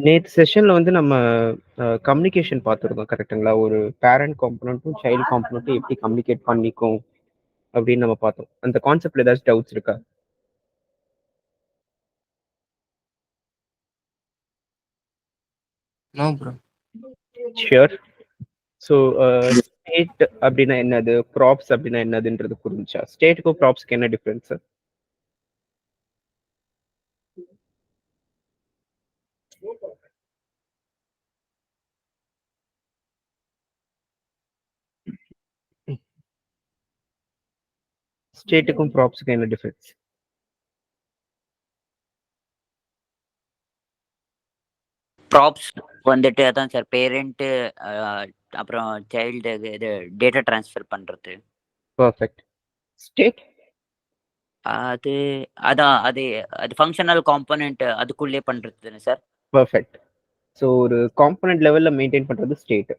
நேத்து செஷன்ல வந்து நம்ம கம்யூனிகேஷன் பார்த்துருந்தோம் கரெக்ட்டுங்களா? ஒரு பேரண்ட் காம்போனன்ட்டும், சைல்ட் காம்போனன்ட்டும் எப்படி கம்யூனிகேட் பண்ணிக்கும் அப்படின்னு நம்ம பார்த்தோம். அந்த கான்செப்ட்ல ஏதாச்சும் டவுட்ஸ் இருக்கா? No bro. Sure. So state அப்படின்னா என்னது? ப்ராப்ஸ் அப்படின்னா என்னதுன்றது புரிஞ்சுச்சா? ஸ்டேட்டுக்கும் ப்ராப்ஸ்க்கு என்ன டிஃபரன்ஸ்? ஸ்டேட்டுக்கும் ப்ராப்ஸ்க்கும் என்ன டிஃபரன்ஸ்? ப்ராப்ஸ் வந்துட்டு அதான் சார் பேரண்ட்டு அப்புறம் சைல்டு இது டேட்டா ட்ரான்ஸ்ஃபர் பண்ணுறது. பர்ஃபெக்ட். ஸ்டேட்? அது அதான் அது அது ஃபங்க்ஷனல் காம்போனன்ட் அதுக்குள்ளே பண்ணுறது தானே சார்? பர்ஃபெக்ட். ஸோ ஒரு காம்போனன்ட் லெவலில் மெயின்டைன் பண்ணுறது ஸ்டேட்.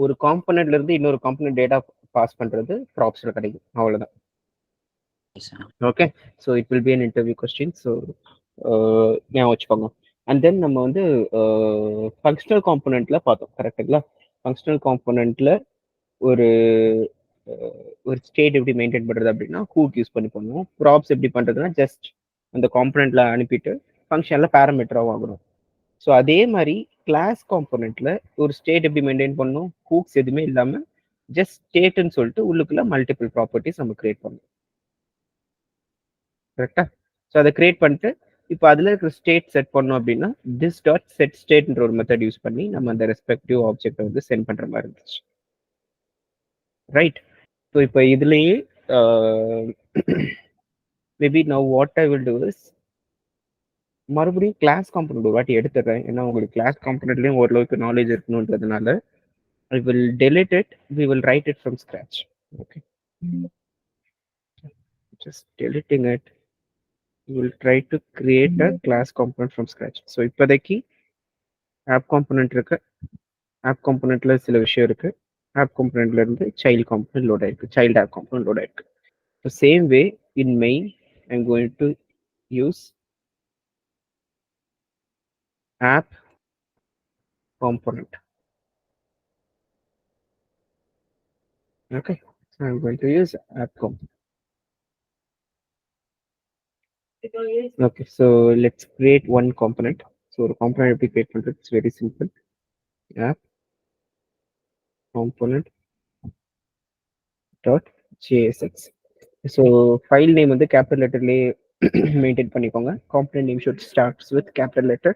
ஒரு காம்போனன்ட்ல இருந்து இன்னொரு காம்போனன்ட் டேட்டா பாஸ் பண்ணுறது ப்ராப்ஸில் கிடைக்கும். அவ்வளோதான். Okay. So it will be an interview question. So ஞாபகம் வச்சுக்கோங்க. அண்ட் தென் நம்ம வந்து ஃபங்க்ஷனல் காம்போனன்ட்ல பார்த்தோம் கரெக்டுங்களா? ஃபங்க்ஷனல் காம்போனன்ட்ல ஒரு ஒரு ஸ்டேட் எப்படி மெயின்டைன் பண்ணுறது அப்படின்னா ஹூக் யூஸ் பண்ணி பண்ணுவோம். ப்ராப்ஸ் எப்படி பண்ணுறதுன்னா ஜஸ்ட் அந்த காம்போனன்ட்ல அனுப்பிட்டு ஃபங்க்ஷனில் பேராமீட்டராக வாங்கணும். ஸோ அதே மாதிரி கிளாஸ் காம்போனன்ட்ல ஒரு ஸ்டேட் எப்படி மெயின்டைன் பண்ணணும்? ஹூக்ஸ் எதுவுமே இல்லாமல் ஜஸ்ட் ஸ்டேட்னு சொல்லிட்டு உள்ளுக்குள்ள மல்டிபிள் ப்ராப்பர்ட்டிஸ் நம்ம கிரியேட் பண்ணணும். கரெக்டா? ஸோ அதை கிரியேட் பண்ணிட்டு இப்போ அதில் இருக்கிற ஸ்டேட் செட் பண்ணோம் அப்படின்னா திஸ் டாட் செட் ஸ்டேட்ன்ற ஒரு மெத்தட் யூஸ் பண்ணி நம்ம அந்த ரெஸ்பெக்டிவ் ஆப்ஜெக்டை வந்து சென்ட் பண்ணுற மாதிரி இருந்துச்சு. ரைட். ஸோ இப்போ இதுலேயே maybe now what I will do is மறுபடியும் கிளாஸ் காம்பனண்ட் ஒரு வாட்டி எடுத்துடுறேன். ஏன்னா உங்களுக்கு கிளாஸ் காம்பனண்ட்லேயும் ஓரளவுக்கு knowledge இருக்கணுன்றதுனால I will delete it. We will write it from scratch. Okay. Just deleting it. We will try to create a class component from scratch. So இப்போதைக்கு app component இருக்கு. app componentல சில விஷயம் இருக்கு. app componentல இருந்து child component load ஆயிருக்கு. child app component load ஆயிருக்கு. The same way in main, I'm going to use app component. Okay. So I'm going to use app component. Okay, so let's create one component. So the component எப்படி create பண்றது? It's very simple. App component dot jsx. So file name வந்து capital letterலே maintain பண்ணிக்கோங்க. Component name should starts with capital letter.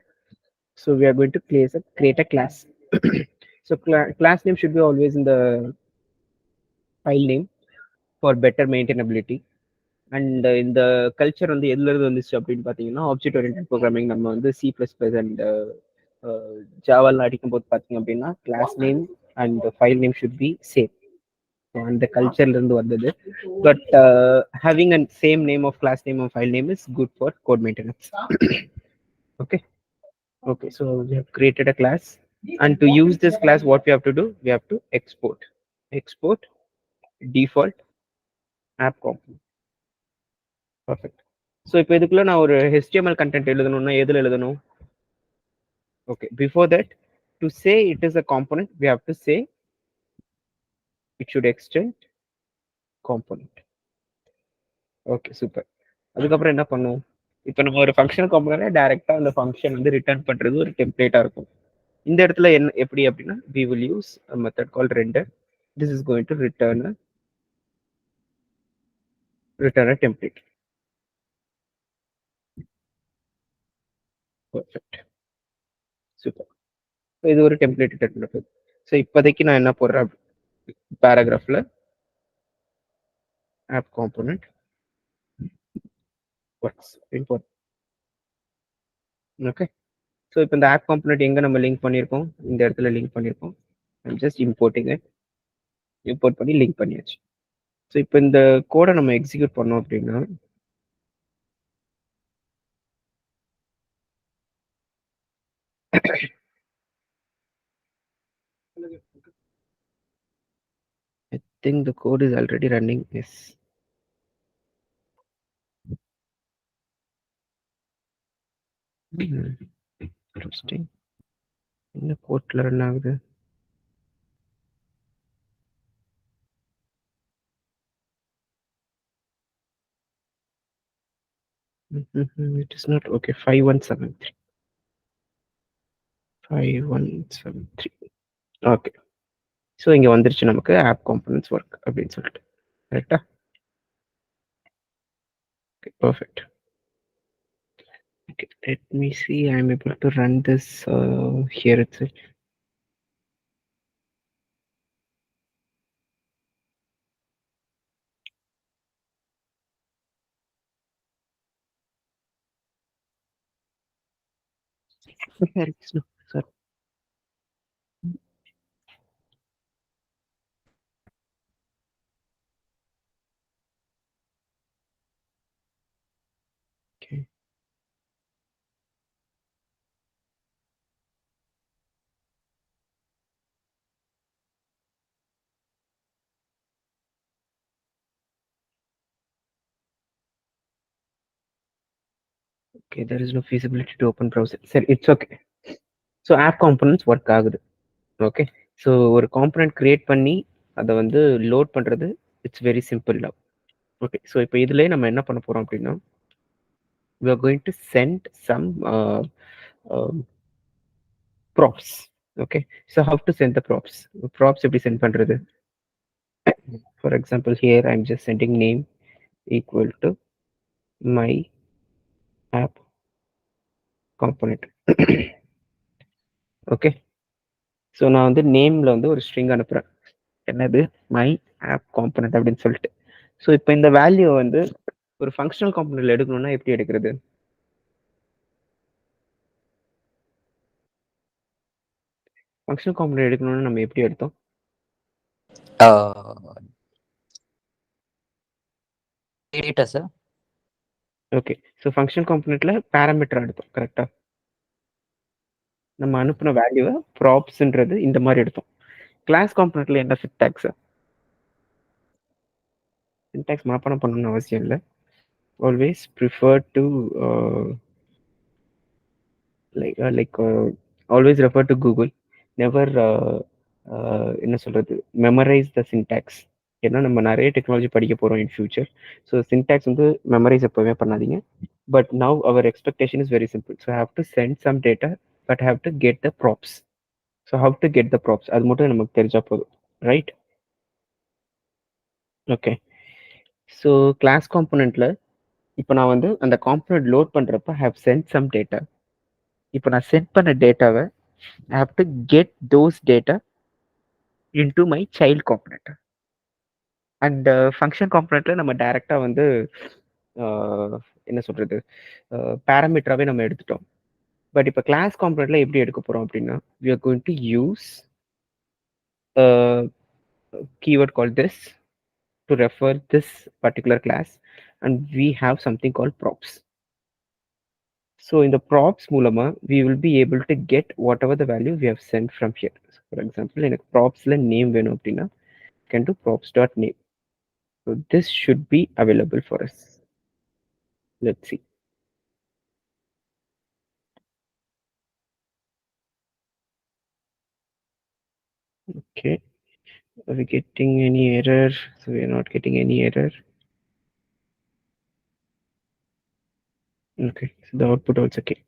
So we are going to create a class. So class name should be always in the file name for better maintainability. And இந்த culture வந்து எதுல இருந்து வந்துச்சு அப்படின்னு பார்த்தீங்கன்னா object oriented programming நம்ம வந்து C++ and ஜாவாலாம் அடிக்கும்போது பார்த்தீங்க அப்படின்னா class name and file name should be same. அந்த கல்ச்சர்ல இருந்து வந்தது. But having and same name of class name of file name is good for code maintenance. Okay. Okay, so we have created a class, and to use this class what we have to do, we have to export default app component. Perfect. So இப்போ இதுக்குள்ள நான் ஒரு HTML content எழுதணும்னா எதுல எழுதணும்? Okay, before that, to say it is a component, we have to say it should extend component. Okay, super. அதுக்கப்புறம் என்ன பண்ணுவோம்? இப்போ நம்ம ஒரு ஃபங்க்ஷனல் காம்போனன்ட் டைரக்டா அந்த ஃபங்க்ஷன் வந்து ரிட்டர்ன் பண்றது ஒரு டெம்ப்ளேட்டா இருக்கும். இந்த இடத்துல என்ன எப்படி அப்படின்னா we will use a method called render. This is going to return a template. Perfect. Super. இது ஒரு டெம்ப்ளேட் ரிட்டர்ன் பண்ணுறது. ஸோ இப்போதைக்கு நான் என்ன போடுறேன் பேராகிராஃப்ல app component what's import. Okay. So இப்போ இந்த ஆப் காம்பனண்ட் எங்கே நம்ம லிங்க் பண்ணியிருக்கோம்? இந்த இடத்துல லிங்க் பண்ணியிருக்கோம். I'm just importing it. Import பண்ணி லிங்க் பண்ணியாச்சு. ஸோ இப்போ இந்த கோடை நம்ம எக்ஸிக்யூட் பண்ணோம் அப்படின்னா I think the code is already running. Yes. Interesting. என்ன போர்ட்ல ரன் ஆகுது? It is not okay. 5173. 5173. Okay. So இங்க வந்துருச்சு நமக்கு ஆப் காம்பனன்ட்ஸ் ஒர்க் அப்படின்னு சொல்லிட்டு. கரெக்டா? Okay, perfect. Okay, let me see. I'm able to run this here itself. Sorry, sorry. Okay. Okay, there is no feasibility to open browser. Sir, it's okay. So app components work ஆகுது. Okay. So ஒரு component create பண்ணி அதை வந்து load பண்ணுறது it's very simple now. Okay. So இப்போ இதுலேயே நம்ம என்ன பண்ண போகிறோம் அப்படின்னா we are going to send some props. Okay. So how to send the props? Props எப்படி send பண்றது? For example, here I'm just sending name equal to my app component. Okay. So நான் வந்து நேமில் வந்து ஒரு ஸ்ட்ரிங் அனுப்புகிறேன். என்னது? My app component அப்படின்னு சொல்லிட்டு. ஸோ இப்போ இந்த வேல்யூ வந்து ஒரு ஃபங்க்ஷனல் காம்பனண்ட்ல எடுக்கணும்னா எப்படி எடுக்கிறது? ஃபங்க்ஷனல் காம்பனண்ட் எடுக்கணும்னா நம்ம எப்படி எடுத்தோம்? Data sir. Okay. So function காம்பனண்ட்ல பேராமீட்டர் எடுத்தோம். கரெக்டா? நம்ம அனுப்பின வேல்யூவை ப்ராப்ஸ்ன்றது இந்த மாதிரி எடுத்தோம். கிளாஸ் காம்பனண்ட்ல என்ன சின்டாக்ஸ்? சின்டாக்ஸ் மனப்பாடம் பண்ணணும்னு அவசியம் இல்லை. Always prefer to always refer to Google. Never என்ன சொல்றது, மெமரைஸ் த சின்டாக்ஸ். ஏன்னா நம்ம நிறைய டெக்னாலஜி படிக்க போகிறோம் இன் ஃபியூச்சர். ஸோ சின்டாக்ஸ் வந்து மெமரைஸ் எப்போவுமே பண்ணாதீங்க. But now our expectation is very simple. So have to send some data but have to get the props. So how to get the props அது மட்டும் நமக்கு தெரிஞ்சா போதும். ரைட்? ஓகே. ஸோ கிளாஸ் காம்பனண்ட்ல இப்போ நான் வந்து அந்த காம்பனண்ட் லோட் பண்ணுறப்ப ஹேவ் சென்ட் சம் டேட்டா. இப்போ நான் சென்ட் பண்ண டேட்டாவை I have to get those data into my child component. And function காம்பனண்ட்ல நம்ம டைரக்டா வந்து என்ன சொல்றது, பேராமீட்டராகவே நம்ம எடுத்துட்டோம். பட் இப்போ கிளாஸ் காம்பனண்ட்ல எப்படி எடுக்க போறோம் அப்படின்னா we are going to use a keyword called this to refer this particular class and we have something called props. So in the props மூலமா we will be able to get whatever the value we have sent from here. So for example, எனக்கு propsல name வேணும் அப்படின்னா can do props.name. So this should be available for us. Let's see. Okay. Are we getting any error? So we are not getting any error. Okay. So the output also okay.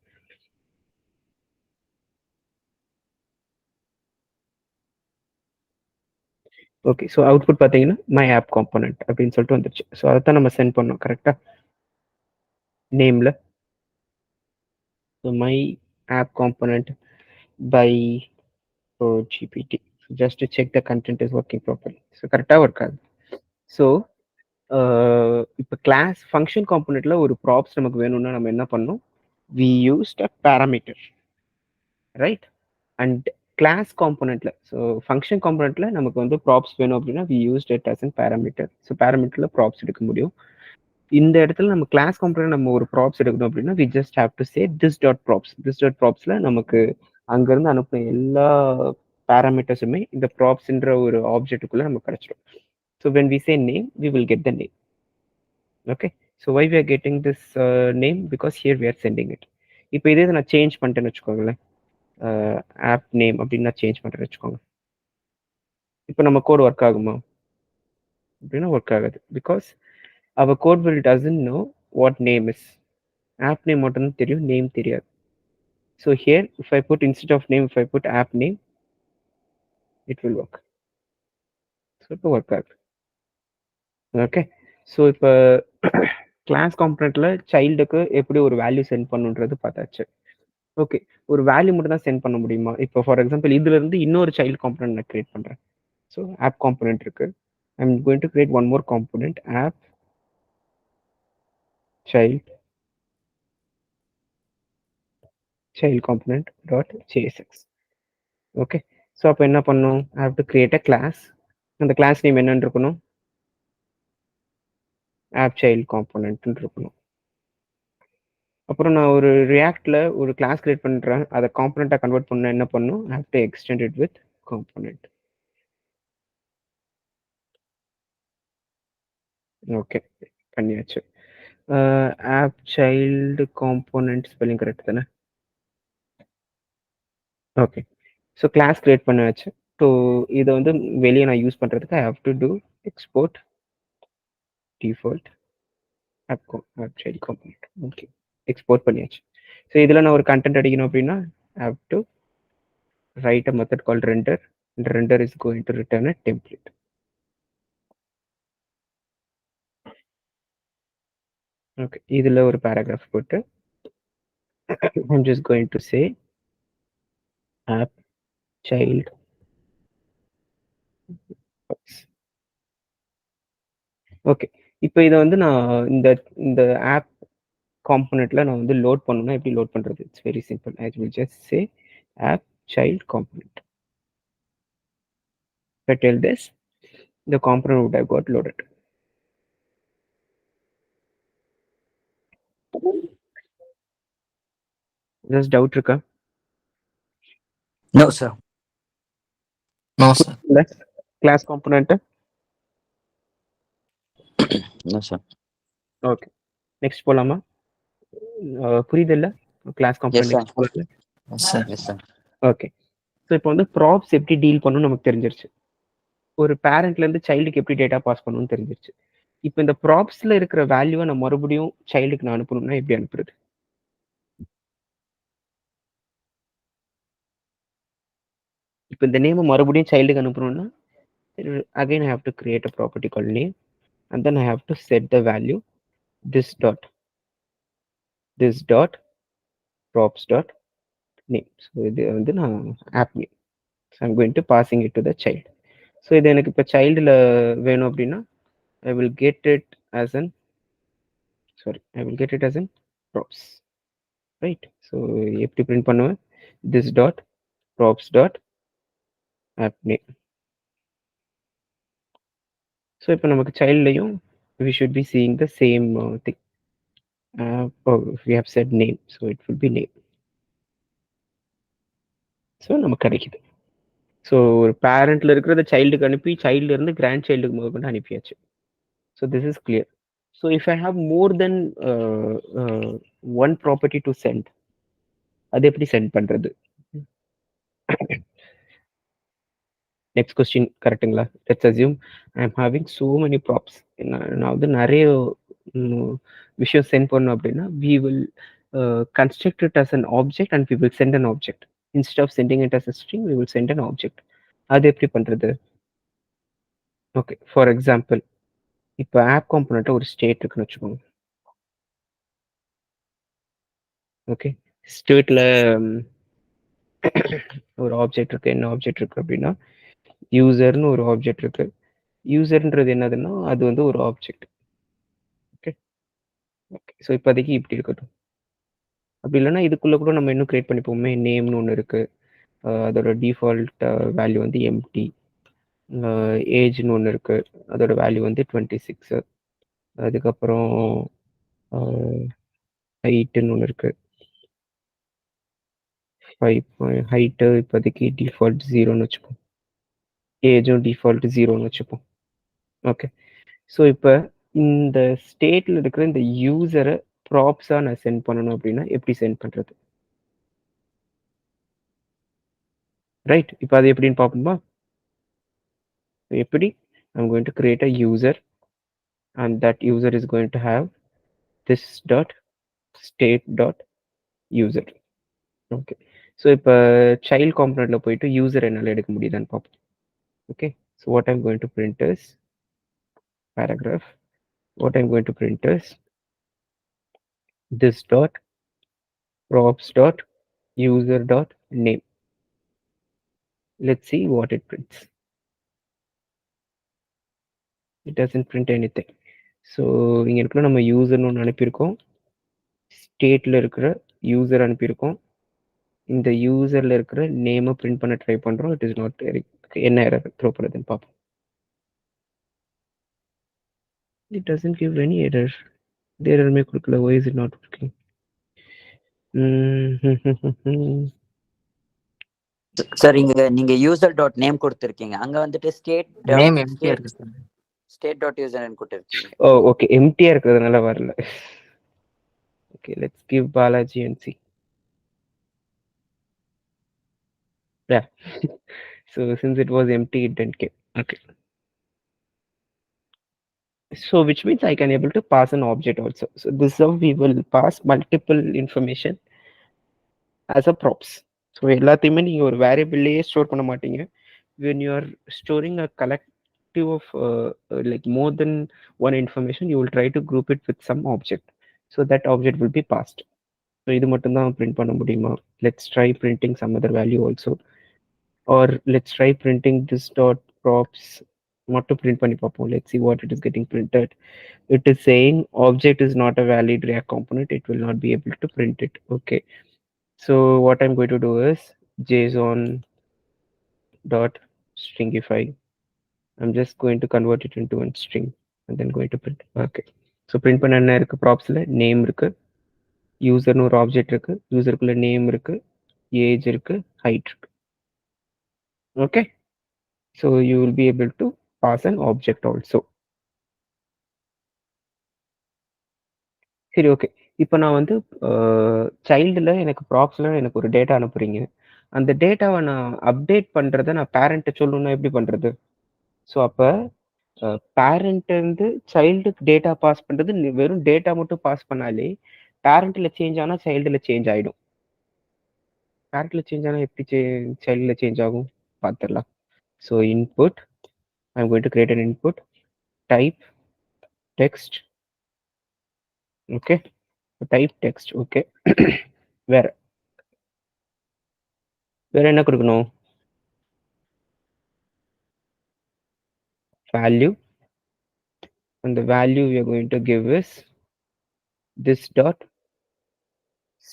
Okay. So output பார்த்தீங்கன்னா my app component அப்படின்னு சொல்லிட்டு வந்துருச்சு. So அதை தான் நம்ம send பண்ணோம். கரெக்டாக? நேமில் so my app component by GPT just to check the content is working properly. So கரெக்டாக ஒர்க் ஆகுது. ஸோ இப்போ கிளாஸ் ஃபங்க்ஷன் காம்பனண்ட்ல ஒரு ப்ராப்ஸ் நமக்கு வேணும்னா நம்ம என்ன பண்ணணும்? We used a parameter, right? And class காம்பனண்ட்ல, ஸோ ஃபங்க்ஷன் காம்பனண்ட்ல நமக்கு வந்து ப்ராப்ஸ் வேணும் அப்படின்னா we used it as an parameter. So பேராமீட்டர்ல ப்ராப்ஸ் எடுக்க முடியும். இந்த இடத்துல நம்ம கிளாஸ் காம்பனண்ட் நம்ம ஒரு ப்ராப்ஸ் எடுக்கணும் அப்படின்னா we just have to say this dot props. This dot ப்ராப்ஸ்ல நமக்கு அங்கிருந்து அனுப்பின எல்லா பேராமீட்டர்ஸுமே இந்த ப்ராப்ஸ்ன்ற ஒரு ஆப்ஜெக்ட்டுக்குள்ள நமக்கு கிடைச்சிடும். So when we say name we will get the name. Okay, so why we are getting this name? Because here we are sending it. இப்போ இதே நான் சேஞ்ச் பண்ணிட்டேன்னு வச்சுக்கோங்களேன், ஆப் நேம் அப்படின்னு நான் சேஞ்ச் பண்ணுறேன்னு வச்சுக்கோங்க. இப்போ நம்ம கோட் ஒர்க் ஆகுமா அப்படின்னா ஒர்க் ஆகாது. Because our code will doesn't know what name is. App name மட்டும்தான் தெரியும், நேம் தெரியாது. So here if I put instead of name, if I put app name, it will work. So இப்போ work ஆகுது. Okay, so இப்போ class காம்பனண்ட்ல சைல்டுக்கு எப்படி ஒரு வேல்யூ சென்ட் பண்ணுன்றது பார்த்தாச்சு. ஓகே, ஒரு வேல்யூ மட்டும் தான் சென்ட் பண்ண முடியுமா? இப்போ ஃபார் எக்ஸாம்பிள் இதுல இருந்து இன்னொரு சைல்டு காம்பனண்ட் நான் கிரியேட் பண்றேன். ஸோ ஆப் காம்பனண்ட் இருக்கு. I am going to create one more component, app child component dot jsx. Okay, so அப்போ என்ன பண்ணும்? I have to create a class. அந்த கிளாஸ் நேம் என்னன்னு இருக்கணும்? ஆப் சைல்டு காம்பனண்ட்னு இருக்கணும். அப்புறம் நான் ஒரு ரியாக்ட்ல ஒரு கிளாஸ் கிரியேட் பண்றேன், அதை காம்பனண்ட்டாக கன்வெர்ட் பண்ண என்ன பண்ணும்? I have to extend it with component. Okay, பண்ணியாச்சு. App child component spelling correct தானே? ஓகே, ஸோ கிளாஸ் கிரியேட் பண்ணியாச்சு. ஸோ இதை வந்து வெளியே நான் யூஸ் பண்ணுறதுக்கு I have to do export default app child component. Okay, export பண்ணியாச்சு. ஸோ இதில் நான் ஒரு கண்டென்ட் அடிக்கணும் அப்படின்னா I have to write a method called render, and render is going to return a template. Okay, இதில் ஒரு paragraph போட்டு I'm just going to say app child. Okay, இப்போ இதை வந்து நான் இந்த ஆப் காம்பனண்ட்ல நான் வந்து லோட் பண்ணணும்னா எப்படி லோட் பண்றது? It's very simple. I will just say app child component. If I tell this, the component would have got loaded. Just doubt இருக்கா? No, sir. No, sir. Class component. No, sir. Okay, next போலாமா? புரியுது இல்ல? Class component sir. Next போலாமா? Yes, sir. Yes, sir. Okay, so இப்போ வந்து props எப்படி deal பண்ணணும் நமக்கு தெரிஞ்சிருச்சு. ஒரு பேரண்ட்ல இருந்து சைல்டுக்கு எப்படி டேட்டா பாஸ் பண்ணணும்னு தெரிஞ்சிருச்சு. இப்போ இந்த ப்ராப்ஸ்ல இருக்கிற வேல்யூவை நான் மறுபடியும் சைல்டுக்கு நான் அனுப்பணும்னா எப்படி அனுப்புறது? இப்போ இந்த நேமை மறுபடியும் சைல்டுக்கு அனுப்பணும்னா again I have to create a property call name, and then I have to set the value this dot props dot name. So இது வந்து நான் app name. So I'm going to passing it to the child. So இது எனக்கு இப்போ சைல்டில் வேணும் அப்படின்னா I will get it as an props, right? So எப்படி பிரிண்ட் பண்ணுவேன்? this dot props dot app name. So இப்போ நமக்கு சைல்ட்லையும் we should be seeing the same thing. We have said name, so it will be name. So நமக்கு கிடைக்குது. So ஒரு பேரண்ட்ல இருக்கிறத சைல்டுக்கு அனுப்பி சைல்டுல இருந்து கிராண்ட் சைல்டுக்கு முதல் கொண்டு அனுப்பியாச்சு. So this is clear. So if I have more then one property to send, அது எப்படி சென்ட் பண்றது? நெக்ஸ்ட் கொஸ்டின் கரெக்டுங்களா? Let's assume I am having so many props. நான் வந்து நிறைய விஷயம் சென்ட் பண்ணணும் அப்படின்னா we will construct it as an object and we will send an object. Instead of sending it as a string, we will send an object. அது எப்படி பண்றது? Okay, for example இப்போ ஆப் காம்பனண்ட்ல ஒரு ஸ்டேட் இருக்குன்னு வச்சுக்கோங்க. Okay, ஸ்டேட்ல ஒரு object இருக்கு. என்ன ஆப்ஜெக்ட் இருக்கு அப்படின்னா யூசர்னு ஒரு ஆப்ஜெக்ட் இருக்கு. யூசர்ன்றது என்னதுன்னா அது வந்து ஒரு ஆப்ஜெக்ட். ஓகே ஓகே, ஸோ இப்போதைக்கு இப்படி இருக்கட்டும். அப்படி இல்லைன்னா இதுக்குள்ள கூட நம்ம இன்னும் கிரியேட் பண்ணிப்போமே. நேம்னு ஒன்று இருக்கு, அதோட டிஃபால்ட் வேல்யூ வந்து எம்டி. ஏஜ்னு ஒன்று இருக்கு, அதோட வேல்யூ வந்து 26. அதுக்கப்புறம் ஹைட்டுன்னு ஒன்று இருக்கு. ஹைட்டு இப்போதைக்கு டிஃபால்ட் 0ன்னு வச்சுப்போம். ஏஜும் டிஃபால்ட் 0ன்னு வச்சுப்போம். ஓகே, ஸோ இப்போ இந்த ஸ்டேட்ல இருக்கிற இந்த யூசரை ப்ராப்ஸாக நான் சென்ட் பண்ணணும் அப்படின்னா எப்படி சென்ட் பண்ணுறது? ரைட். இப்போ அது எப்படின்னு பார்ப்போமா? எப்படி? I'm going to create a user and that user is going to have this dot state dot user. Okay. So இப்போ சைல்ட் காம்பனண்ட்ல போயிட்டு யூசர் என்னால் எடுக்க முடியுதான்னு பார்ப்போம். Okay. So what I'm going to print is paragraph. What I'm going to print is this dot props dot user dot name. Let's see what it prints. It doesn't print anything. So இங்கே இருக்கிற நம்ம யூசர்னு ஒன்று அனுப்பியிருக்கோம், ஸ்டேட்டில் இருக்கிற user அனுப்பியிருக்கோம், இந்த யூசரில் இருக்கிற நேமை print பண்ண ட்ரை பண்ணுறோம். இட் இஸ் நாட் என்ன எரர் த்ரோ பண்ணுறதுன்னு பார்ப்போம். It doesn't give any error. இந்த எரருமே கொடுக்கல. Why is it not working? Sir இங்க நீங்க யூசர் டாட் நேம் கொடுத்துருக்கீங்க, அங்க வந்துட்டு ஸ்டேட் நேம் எம்டியா இருக்கு சார். ஸ்டேட் டாட் யூசர் கொடுத்துருக்கீங்க. ஓ ஓகே, எம்டியா இருக்கிறதுனால வரல. Okay, let's give Balaji and see. Yeah. So since it was empty, it didn't give. Okay. So which means I can able to pass an object also. So this is how we will pass multiple information as a props. So எல்லாத்தையுமே நீங்க ஒரு வேரியபிள்லயே store பண்ண மாட்டீங்க. When you are storing a collective of like more than one information, you will try to group it with some object. So that object will be passed. So இது மட்டும் தான் print பண்ண முடியுமா? Let's try printing some other value also. Or let's try printing this dot props. Not to print பண்ணி பார்ப்போம். Let's see what it is getting printed. It is saying object is not a valid React component. It will not be able to print it. Okay. So what I'm going to do is JSON dot stringify. I'm just going to convert it into one string and then going to print. Okay. So print பண்ண என்ன இருக்கு? ப்ராப்ஸ்ல name இருக்கு, யூசர்னு ஒரு object இருக்கு, யூசருக்குள்ள name இருக்கு, age இருக்கு, height இருக்கு. Okay. So you will be able to pass an object also. சரி, ஓகே. இப்போ நான் வந்து சைல்டில் எனக்கு ப்ராப்ஸில் எனக்கு ஒரு டேட்டா அனுப்புறீங்க. அந்த டேட்டாவை நான் அப்டேட் பண்ணுறத நான் பேரண்ட்டை சொல்லணும்னா எப்படி பண்ணுறது? ஸோ அப்போ பேரண்ட்லேருந்து சைல்டுக்கு டேட்டா பாஸ் பண்ணுறது வெறும் டேட்டா மட்டும் பாஸ் பண்ணாலே பேரண்ட்டில் சேஞ்ச் ஆனால் சைல்டில் சேஞ்ச் ஆகிடும். பேரண்ட்டில் சேஞ்ச் ஆனால் எப்படி சைல்டில் சேஞ்ச் ஆகும் பார்த்துடலாம். So input, I'm going to create an input, type text. Okay, type text. Okay. வேற வேற என்ன கொடுக்கணும்? Value, and the value we are going to give is this dot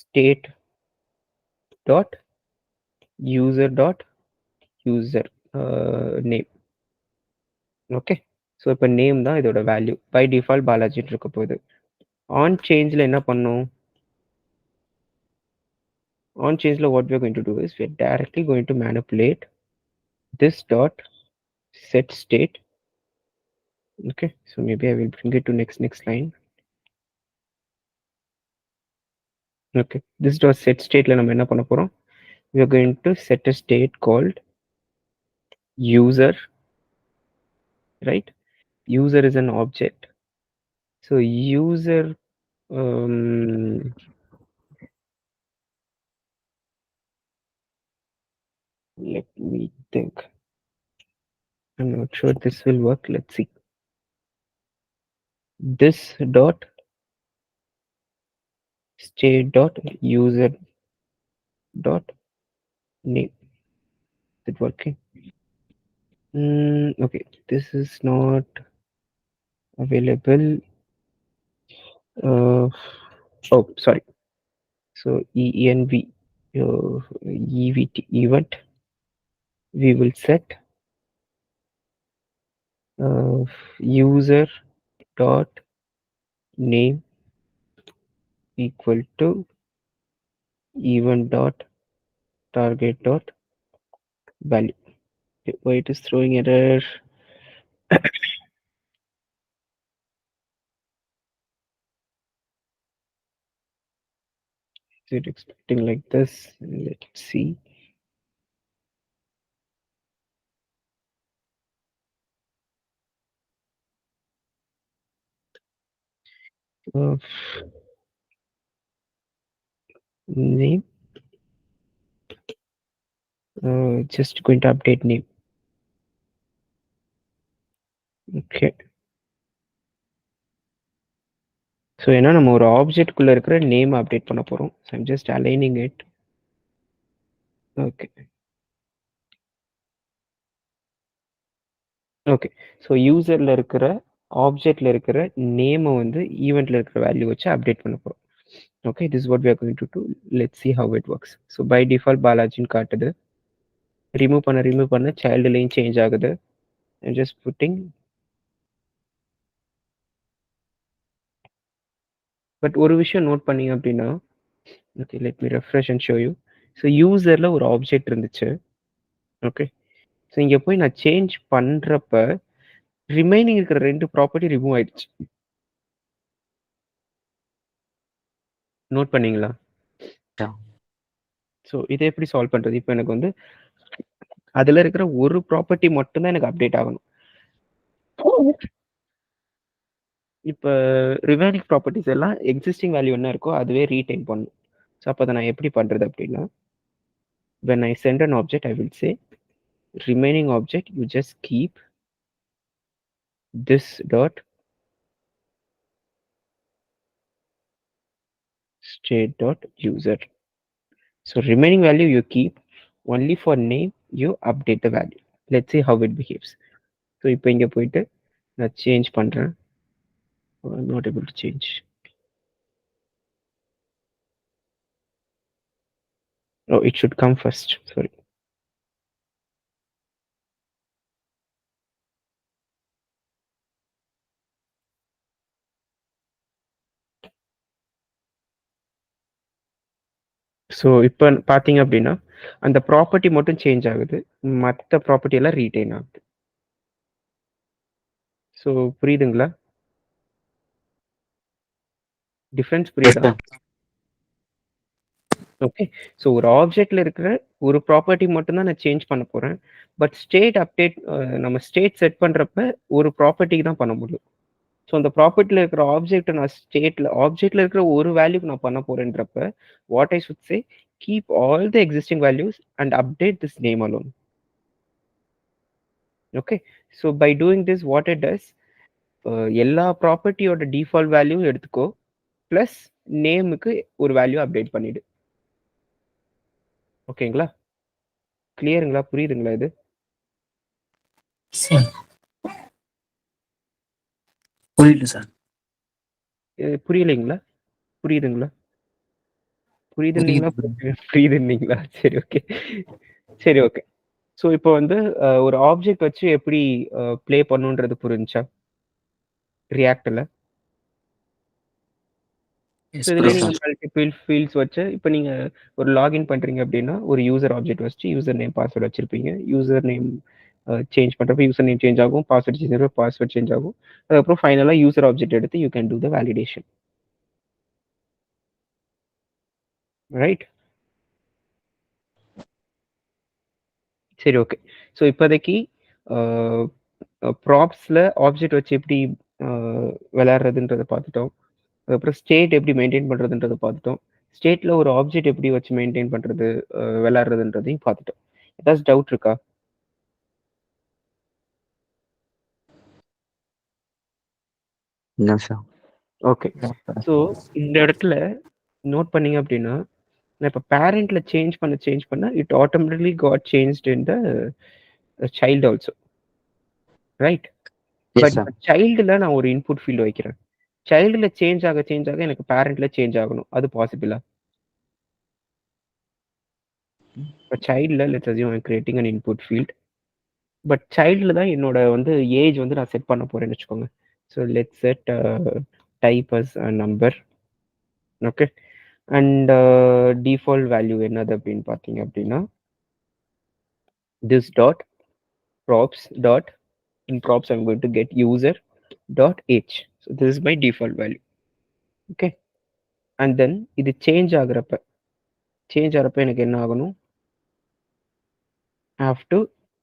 state dot user name. Okay. So இப்போ name தான் இதோட value. By default பாலாஜின்னு இருக்க போகுது. On சேஞ்சில் என்ன பண்ணும்? On change what we are going to do is we are directly going to manipulate this dot set state. Okay, so maybe I will bring it to next line. Okay, this dot set stateல நம்ம என்ன பண்ண போறோம்? We are going to set a state called user, right? User is an object. So user let me think. I'm not sure this will work. Let's see. This dot state dot user dot name. Is it working? Okay, this is not available. Oh, sorry. So env evt event, we will set user dot name equal to event dot target dot value. Okay, why it is throwing error? Is it expecting like this? Let's see. of name. Just going to update name. Okay. So ஏன்னா நம்ம ஒரு ஆப்ஜெக்ட்குள்ளே இருக்கிற name update பண்ண போகிறோம். So I'm just aligning it. Okay okay. So யூசரில் இருக்கிற ஆப்ஜெக்டில் இருக்கிற நேமை வந்து ஈவெண்ட்டில் இருக்கிற வேல்யூ வச்சு அப்டேட் பண்ண போகிறோம். Okay, this what we are going to do. Let's see how it works. So by default பாலாஜின்னு காட்டுது. ரிமூவ் பண்ண சைல்டுலேயும் சேஞ்ச் ஆகுது. I'm just putting. பட் ஒரு விஷயம் நோட் பண்ணீங்க அப்படின்னா, okay let me refresh and show you. So யூசரில் ஒரு ஆப்ஜெக்ட் இருந்துச்சு. ஓகே, ஸோ இங்கே போய் நான் சேஞ்ச் பண்ணுறப்ப ரிமைனிங் இருக்கிற 2 ப்ராப்பர்ட்டி ரிமூவ் ஆயிடுச்சு. நோட் பண்ணீங்களா? ஸோ இதை எப்படி சால்வ் பண்ணுறது? இப்போ எனக்கு வந்து அதில் இருக்கிற ஒரு ப்ராப்பர்ட்டி மட்டும்தான் எனக்கு அப்டேட் ஆகணும். இப்போ ரிமைனிங் ப்ராப்பர்ட்டிஸ் எல்லாம் எக்ஸிஸ்டிங் வேல்யூ என்ன இருக்கோ அதுவே ரீடைன் பண்ணும். ஸோ அப்போ அதை நான் எப்படி பண்ணுறது அப்படின்னா, when I send an object, I will say remaining object, you just keep this dot state dot user. So remaining value you keep, only for name you update the value. Let's see how it behaves. So இப்போ இங்கே போயிட்டு நான் change பண்ணுறேன். I'm not able to change. Oh, it should come first. Sorry. So இப்போ பார்த்தீங்க அப்படின்னா அந்த property மட்டும் சேஞ்ச் ஆகுது, மற்ற ப்ராப்பர்ட்டி எல்லாம் ரீடைன் ஆகுது. ஸோ புரியுதுங்களா? டிஃப்ரென்ஸ் புரியுதா? ஓகே. ஸோ ஒரு ஆப்ஜெக்ட்ல இருக்கிற ஒரு ப்ராப்பர்ட்டி மட்டும்தான் நான் சேஞ்ச் பண்ண போறேன். பட் ஸ்டேட் அப்டேட் நம்ம ஸ்டேட் செட் பண்றப்ப ஒரு ப்ராப்பர்ட்டிக்கு தான் பண்ண முடியும். ஸோ அந்த ப்ராப்பர்ட்டில இருக்கிற ஆப்ஜெக்ட் நான் ஆப்ஜெக்ட்ல இருக்கிற ஒரு வேல்யூக்கு நான் பண்ண போறேன்றப்ப what I should say, keep all the existing values and update this name alone. Okay. So by doing this what it does, எல்லா ப்ராப்பர்ட்டியோட டிஃபால்ட் வேல்யூ எடுத்துக்கோ, ப்ளஸ் நேமுக்கு ஒரு வேல்யூ அப்டேட் பண்ணிடு. ஓகேங்களா? கிளியருங்களா? புரியுதுங்களா இது? புரியுது சார். புரியலைங்களா? புரியுதுங்களா? புரியுதுன்னீங்களா? புரியுதுன்னீங்களா? சரி ஓகே. சரி ஓகே. ஸோ இப்போ வந்து ஒரு ஆப்ஜெக்ட் வச்சு எப்படி ப்ளே பண்ணுன்றது புரிஞ்சா ரியாக்டில்? ஸோ இதுலேயே நீங்கள் மல்டிபிள் ஃபீல்ட்ஸ் வச்சு இப்போ நீங்கள் ஒரு லாகின் பண்ணுறீங்க அப்படின்னா ஒரு யூசர் ஆப்ஜெக்ட் வச்சு யூசர் நேம் பாஸ்வேர்டு வச்சுருப்பீங்க. யூசர் நேம் சேஞ்ச் பண்ணுறப்ப யூசர் நேம் சேஞ்ச் ஆகும், பாஸ்வேர்ட் சேஞ்ச் ஆகும், பாஸ்வேர்ட் சேஞ்ச் ஆகும். அதுக்கப்புறம் ஃபைனலாக யூசர் ஆப்ஜெக்ட் எடுத்து you can do the validation. Right? சரி ஓகே. ஸோ இப்போதைக்கு ப்ராப்ஸில் ஆப்ஜெக்ட் வச்சு எப்படி விளையாடுறதுன்றதை பார்த்துட்டோம். அதுக்கப்புறம் ஸ்டேட் எப்படி மெயின்டைன் பண்ணுறதுன்றதை பார்த்துட்டோம். ஸ்டேட்டில் ஒரு ஆப்ஜெக்ட் எப்படி வச்சு மெயின்டைன் பண்ணுறது விளையாடுறதுன்றதையும் பார்த்துட்டோம். ஏதாச்சும் டவுட் இருக்கா? ஓகே. ஸோ இந்த இடத்துல நோட் பண்ணீங்க அப்படின்னா, நான் இப்போ பேரண்ட்ல சேஞ்ச் பண்ண it automatically got changed in the child also. Right? But சைல்டுல நான் ஒரு இன்புட் ஃபீல்டு வைக்கிறேன். சைல்டுல சேஞ்ச் ஆக எனக்கு பேரண்ட்ல சேஞ்ச் ஆகணும். அது பாசிபிளா? இப்போ சைல்டுல let's assume I am creating an input field. But சைல்டுல தான் என்னோட வந்து ஏஜ் வந்து நான் செட் பண்ண போறேன்னு வச்சுக்கோங்க. So let's set type as a number. Okay. And default value என்னது அப்படின்னு பார்த்தீங்க அப்படின்னா, this dot props dot in props I'm going to get user dot age. So this is my default value. Okay. And then இது change ஆகுறப்ப எனக்கு என்ன ஆகணும்? I have to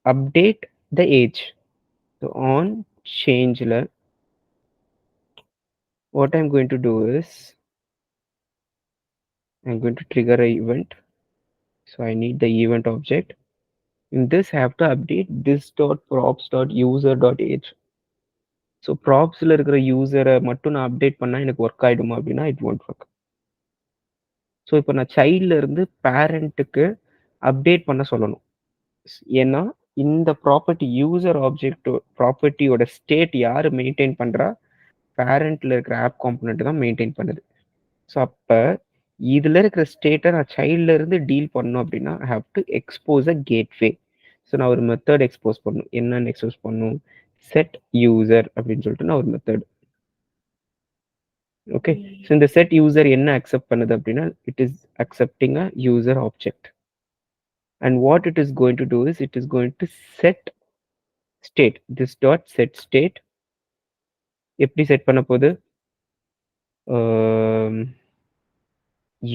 update the age. So on changeல what I'm going to do is I'm going to trigger an event. So I need the event object. In this, I have to update this dot props dot user dot age. So ப்ராப்ஸில் இருக்கிற யூசரை மட்டும் நான் update பண்ணால் எனக்கு work ஆகிடுமா அப்படின்னா it won't work. So இப்போ நான் சைல்டில் இருந்து பேரண்ட்டுக்கு அப்டேட் பண்ண சொல்லணும். ஏன்னா இந்த ப்ராப்பர்ட்டி யூசர் ஆப்ஜெக்ட் ப்ராப்பர்ட்டியோட ஸ்டேட் யார் மெயின்டைன் பண்ணுறா, பேரண்ட்டில் இருக்கிற ஆப் காம்பனண்ட் தான் மெயின்டைன் பண்ணுது. ஸோ அப்போ இதில் இருக்கிற ஸ்டேட்டை நான் சைல்டில் இருந்து டீல் பண்ணணும் அப்படின்னா ஐ have to expose a gateway. So நான் ஒரு மெத்தட் எக்ஸ்போஸ் பண்ணணும். என்னன்னு எக்ஸ்போஸ் பண்ணணும்? செட் யூசர் அப்படின்னு சொல்லிட்டு நான் ஒரு மெத்தட். ஓகே, ஸோ இந்த செட் யூசர் என்ன அக்செப்ட் பண்ணுது அப்படின்னா it is accepting a user object. And what it is going to do is it is going to set state. This dot set state எப்படி set பண்ண போகுது?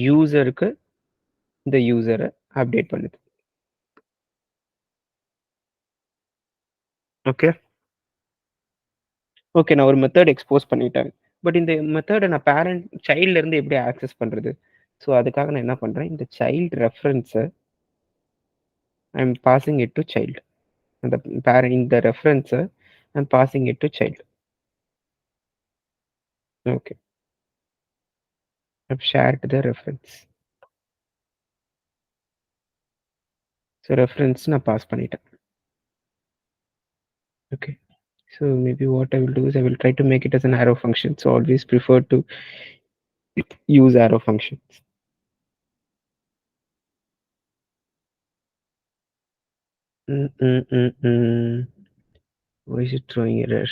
யூசருக்கு இந்த யூசரை update பண்ணுது. Okay okay, நான் ஒரு மெத்தட் எக்ஸ்போஸ் பண்ணிட்டேன். பட் இந்த மெத்தடை நான் பேரண்ட் சைல்ட்ல இருந்து எப்படி ஆக்சஸ் பண்றது? ஸோ அதுக்காக நான் என்ன பண்றேன், இந்த சைல்டு ரெஃபரன்ஸை I am passing it to child. அந்த பேரண்ட் இந்த ரெஃபரன்ஸை I am passing it to child. Okay, I've shared the reference. So reference நான் பாஸ் பண்ணிட்டேன். Okay, so maybe what I will do is I will try to make it as an arrow function. So always prefer to use arrow functions. Why is it throwing error?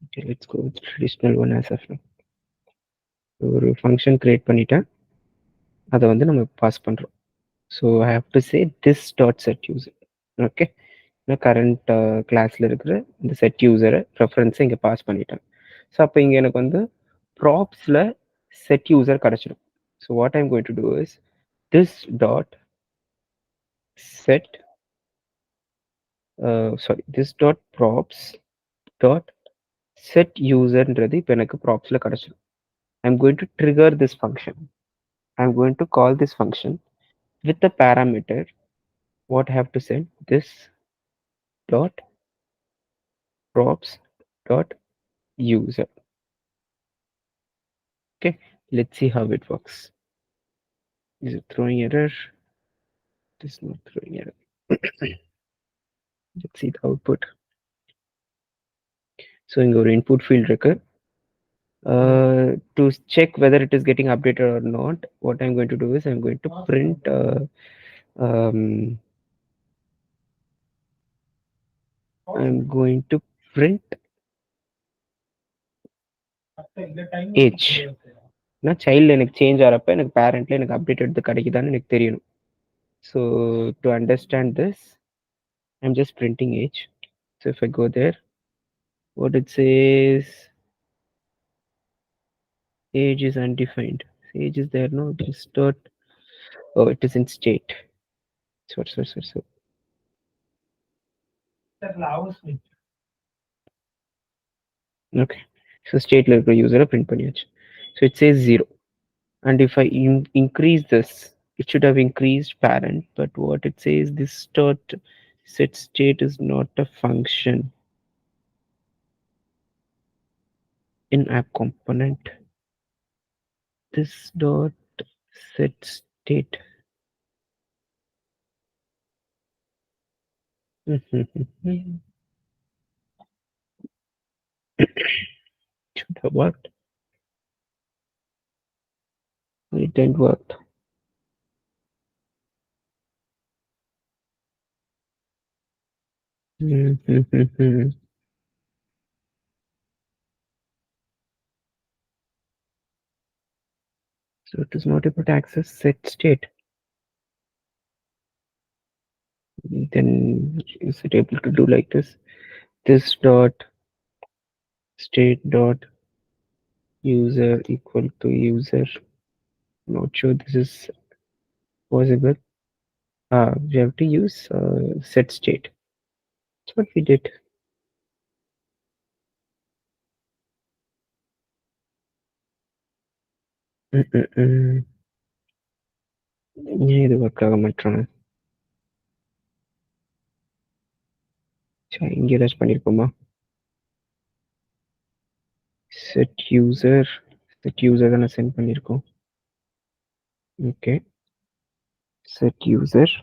Okay, let's go with the traditional one as of now. ஒரு function create பண்ணிட்டேன், அதை வந்து நம்ம pass பண்ணுறோம். So I have to say this dot set user. Okay, நான் current கிளாஸில் இருக்கிற இந்த செட் யூசரை ரெஃபரன்ஸை இங்கே பாஸ் பண்ணிட்டேன். ஸோ அப்போ இங்கே எனக்கு வந்து ப்ராப்ஸில் செட் யூசர் கிடச்சிடும். So what I'm going to do is this dot set this dot props dot set userன்றது இப்போ எனக்கு ப்ராப்ஸில் கிடச்சிடும். I'm going to trigger this function. I'm going to call this function with the parameter. What I have to send? This dot props dot user. Okay, let's see how it works. Is it throwing error? It is not throwing error. Let's see the output. So in our input field record, to check whether it is getting updated or not, what I'm going to do is I'm going to print I'm going to print age. நான் child எனக்கு change ஆகிறப்ப எனக்கு பேரண்ட்ல எனக்கு update எடுத்து கிடைக்குதான்னு எனக்கு தெரியணும். So to understand this I'm just printing age. So if I go there, what it says, age is undefined. Age is there, no? It is dot. Oh, it is in state. So. Okay. So state level user print பண்ணியாச்சு. So it says 0. And if I increase this, it should have increased parent, but what it says, this dot set state is not a function in app component. This dot set state. Should have worked. It didn't work. So it is not able to access set state. Then is it able to do like this? This dot state dot user equal to user. Not sure this is possible. We have to use set state. That's what we did. ஏன் இது work ஆக மாட்டானு இங்க ஏதாச்சும் பண்ணிருப்போமா? Set user தானே send பண்ணிருக்கோம். Okay, set user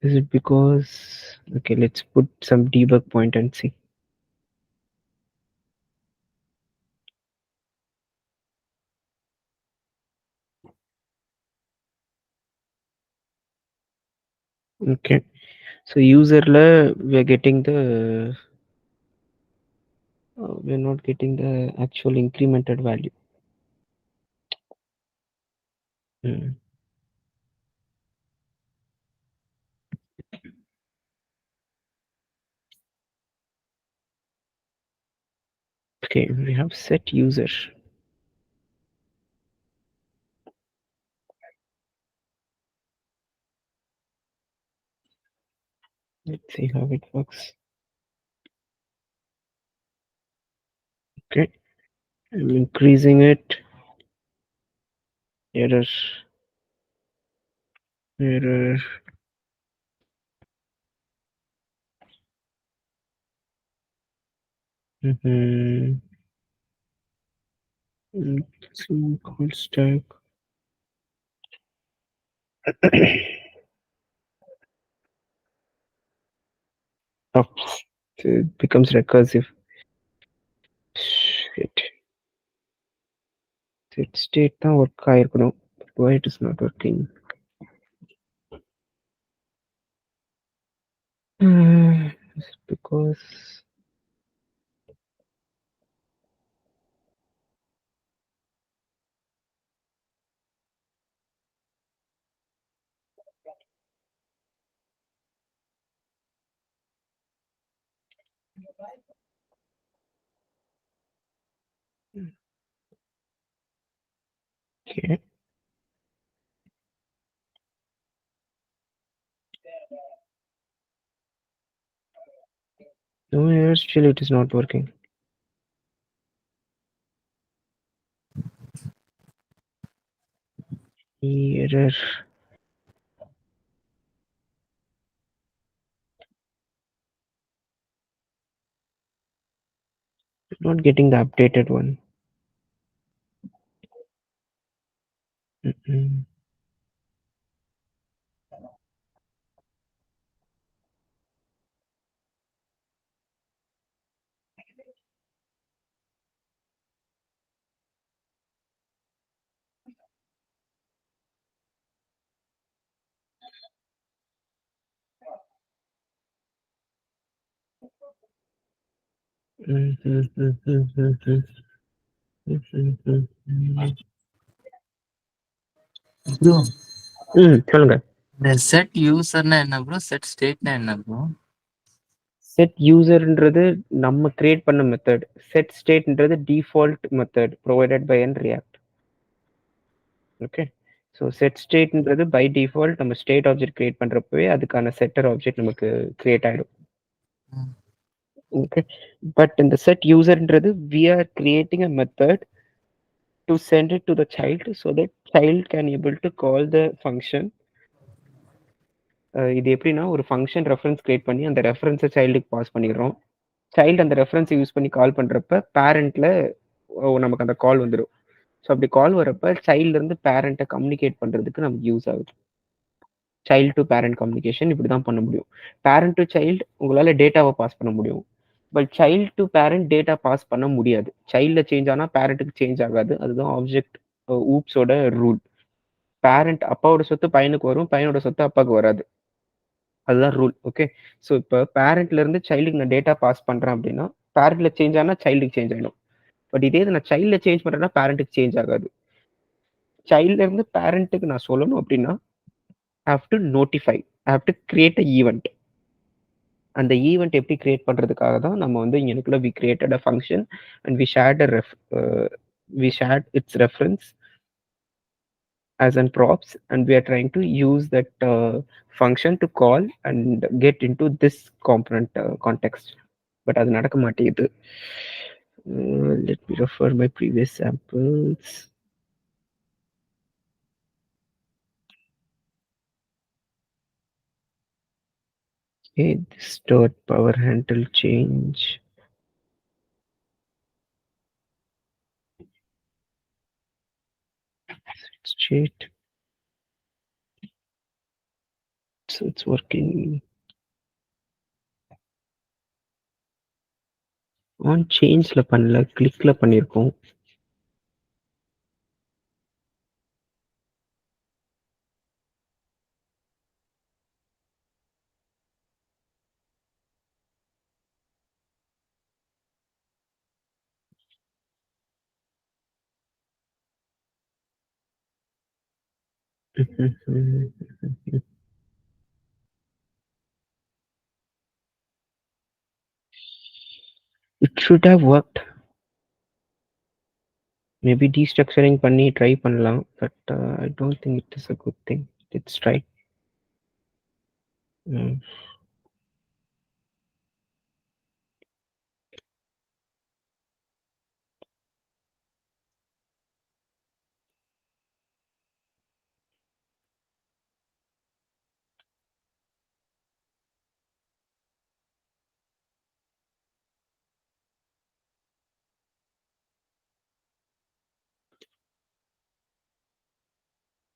is it because okay, let's put some debug point and see. Okay, so userல we are getting the we are not getting the actual incremented value. Okay, we have set user. Let's see how it works. Okay, I'm increasing it. Error. Call stack. Oh, it becomes recursive. Shit. Set state தான் work ஆயிருக்கணும். Why it is not working? It's because okay. No, still it is not working. Error. Not getting the updated one. Bro சொல்லுங்க. இந்த set யூசர்னா என்ன bro? Set ஸ்டேட்னா என்ன bro? Set யூசர்ன்றது நம்ம create பண்ண method. Set ஸ்டேட்ன்றது default method provided by and React. Okay, so set ஸ்டேட்ன்றது by default நம்ம state object create பண்றப்பவே அதுக்கான செட்டர் ஆப்ஜெக்ட் நமக்கு கிரியேட் ஆயிடும். ஓகே, பட் இந்த செட் யூசர்ன்றது we are creating a method to send it to the child so that child can able to call the function. இது எப்படின்னா ஒரு ஃபங்க்ஷன் ரெஃபரன்ஸ் கிரியேட் பண்ணி அந்த ரெஃபரன்ஸை சைல்டுக்கு பாஸ் பண்ணிடுறோம். சைல்டு அந்த ரெஃபரன்ஸை யூஸ் பண்ணி கால் பண்றப்ப பேரண்ட்ல நமக்கு அந்த கால் வந்துடும். ஸோ அப்படி கால் வரப்ப சைல்ட்ல இருந்து பேரண்ட்டை கம்யூனிகேட் பண்றதுக்கு நமக்கு யூஸ் ஆகுது. சைல்டு டு பேரண்ட் கம்யூனிகேஷன் இப்படி தான் பண்ண முடியும். பேரண்ட் டு சைல்டு உங்களால டேட்டாவை பாஸ் பண்ண முடியும், but child to parent data pass பண்ண முடியாது. சைல்ட்ல சேஞ்ச் ஆனால் பேரண்ட்டுக்கு சேஞ்ச் ஆகாது. அதுதான் ஆப்ஜெக்ட் ஊப்ஸோட ரூல். பேரண்ட் அப்பாவோட சொத்து பையனுக்கு வரும், பையனோட சொத்து அப்பாவுக்கு வராது. அதுதான் ரூல். ஓகே, ஸோ இப்போ பேரண்ட்ல இருந்து சைல்டுக்கு நான் டேட்டா பாஸ் பண்றேன் அப்படின்னா பேரண்ட்ல சேஞ்ச் ஆனால் சைல்டுக்கு சேஞ்ச் ஆகிடும். பட் இதே நான் சைல்ட்ல சேஞ்ச் பண்றேன்னா பேரண்ட்டுக்கு சேஞ்ச் ஆகாது. சைல்ட்ல இருந்து பேரண்ட்டுக்கு நான் சொல்லணும் அப்படின்னா I have to notify, I have to create an event. அந்த ஈவென்ட் எப்படி கிரியேட் பண்றதுக்காக தான் நம்ம வந்து இங்கனக்குள்ள we created a function and we shared its reference as an props, and we are trying to use that function to call and get into this component context. But அது நடக்க மாட்டேங்குது. Let me refer my previous samples. Okay, this dot power handle change. State. So it's working. On changeல பண்ணல, clickல பண்ணியிருக்கோம். It should have worked. Maybe destructuring பண்ணி try பண்ணலாம், but I don't think it is a good thing. Let's try.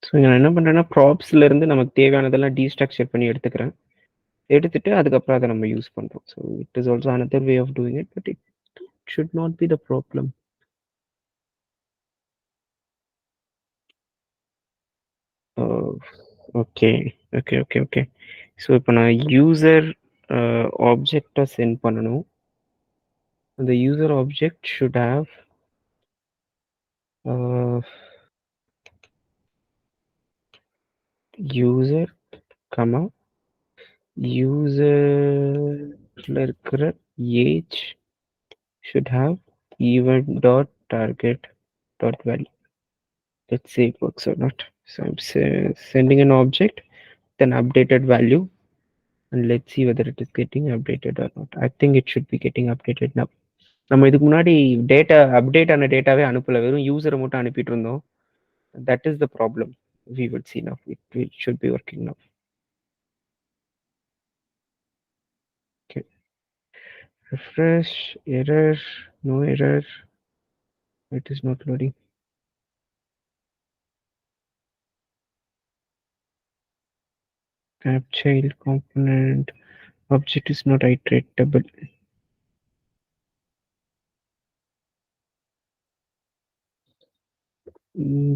So நான் என்ன பண்ணுறேன்னா ப்ராப்ஸ்ல இருந்து நமக்கு தேவையானதெல்லாம் டீஸ்ட்ரக்சர் பண்ணி எடுத்துக்கிறேன். எடுத்துட்டு அதுக்கப்புறம் அதை நம்ம யூஸ் பண்ணுறோம். So it is also another way of doing it, but it should not be the problem. Okay okay okay okay so இப்போ நான் யூசர் ஆப்ஜெக்டை சென்ட் பண்ணணும். அந்த user object should have user comma யூசர்ல இருக்கிற age should have event.target.value. Let's see it works or not. So I'm sending an object, then updated value, and let's see whether it is getting updated or not. I think it should be getting updated now. நம்ம இதுக்கு முன்னாடி data update ஆன டேட்டாவே அனுப்பல, வெறும் யூசரை மட்டும் அனுப்பிட்டு இருந்தோம். That is the problem. We will see now. It should be working now. Okay. Refresh, error, no error. It is not loading. App child component object is not iteratable.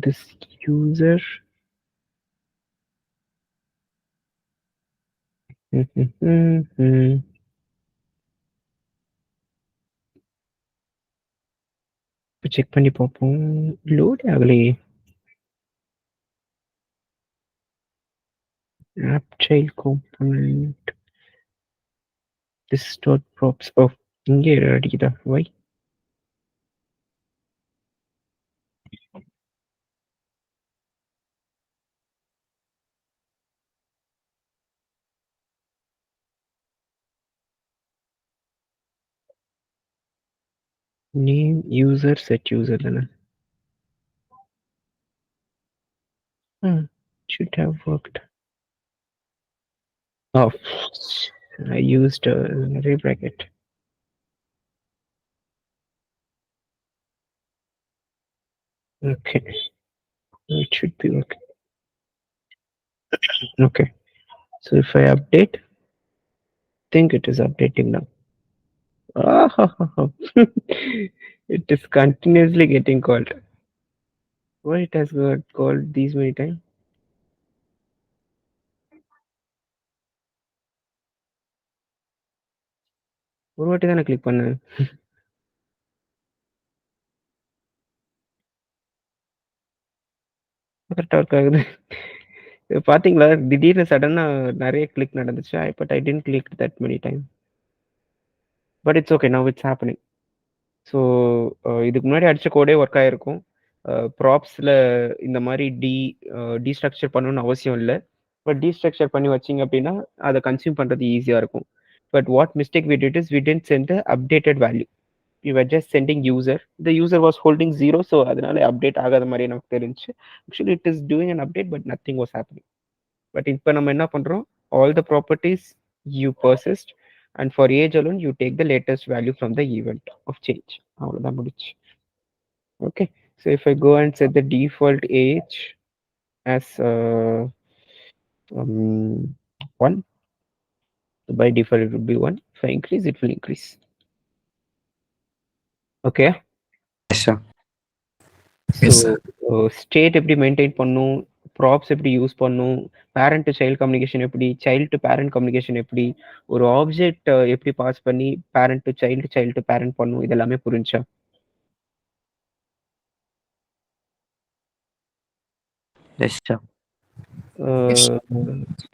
This user check பண்ணி பார்ப்போம். Load ஆகலையே. app child component this dot props. Oh, இங்கே அடிக்குதா? why? name user set user தானே. should have worked. Oh, I used a array bracket. Okay, it should be okay. Okay, so if I update, think it is updating now. It is continuously getting called. Why it has got called these many times? ஒரு வாட்டி தானே click பண்ணேன். கரெக்டாக work ஆகுது. பாத்தீங்களா, திடீர்னு சடனா நிறைய கிளிக் நடந்துச்சு. But I didn't click that many time. But it's okay, now it's happening. So இதுக்கு முன்னாடி அடிச்ச கோடே ஒர்க் ஆயிருக்கும். ப்ராப்ஸில் இந்த மாதிரி டீஸ்ட்ரக்சர் பண்ணணும்னு அவசியம் இல்லை. பட் டீஸ்ட்ரக்சர் பண்ணி வச்சிங்க அப்படின்னா அதை கன்சியூம் பண்ணுறது ஈஸியாக இருக்கும். But what mistake we did is we didn't send the updated value. We were just sending user. The user was holding 0, so அதனால அப்டேட் ஆகாத மாதிரி நமக்கு தெரிஞ்சு. Actually it is doing an update but nothing was happening. But இப்போ நம்ம என்ன பண்ணுறோம், all the properties you persist and for age alone you take the latest value from the event of change. அவ்வளோதான் முடிச்சு. Okay, so if I go and set the default age as 1, by default it would be 1. If I increase, it will increase. Okay, Yes, sir. so Yes, sir. State எப்படி maintain பண்ணும், props எப்படி use பண்ணும், parent to child communication எப்படி, child to parent communication எப்படி, ஒரு object எப்படி pass பண்ணி parent to child to parent பண்ணும், இதெல்லாமே புரிஞ்சா? Yes sir.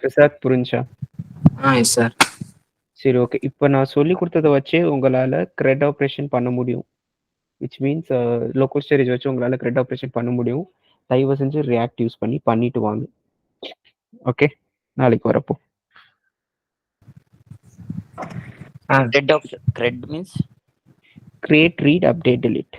பிரசாத் புரிஞ்சா? Yes sir. சரி, ஓகே. இப்போ நான் சொல்லி கொடுத்ததை வச்சே உங்களால் CRUD ஆப்ரேஷன் பண்ண முடியும். விச் மீன்ஸ் லோக்கல் ஸ்டோரேஜ் வச்சு உங்களால் CRUD ஆப்ரேஷன் பண்ண முடியும். தயவு செஞ்சு ரியாக்ட் யூஸ் பண்ணி பண்ணிட்டு வாங்க. ஓகே, நாளைக்கு வரப்போ. CRUD means create, read, update, delete.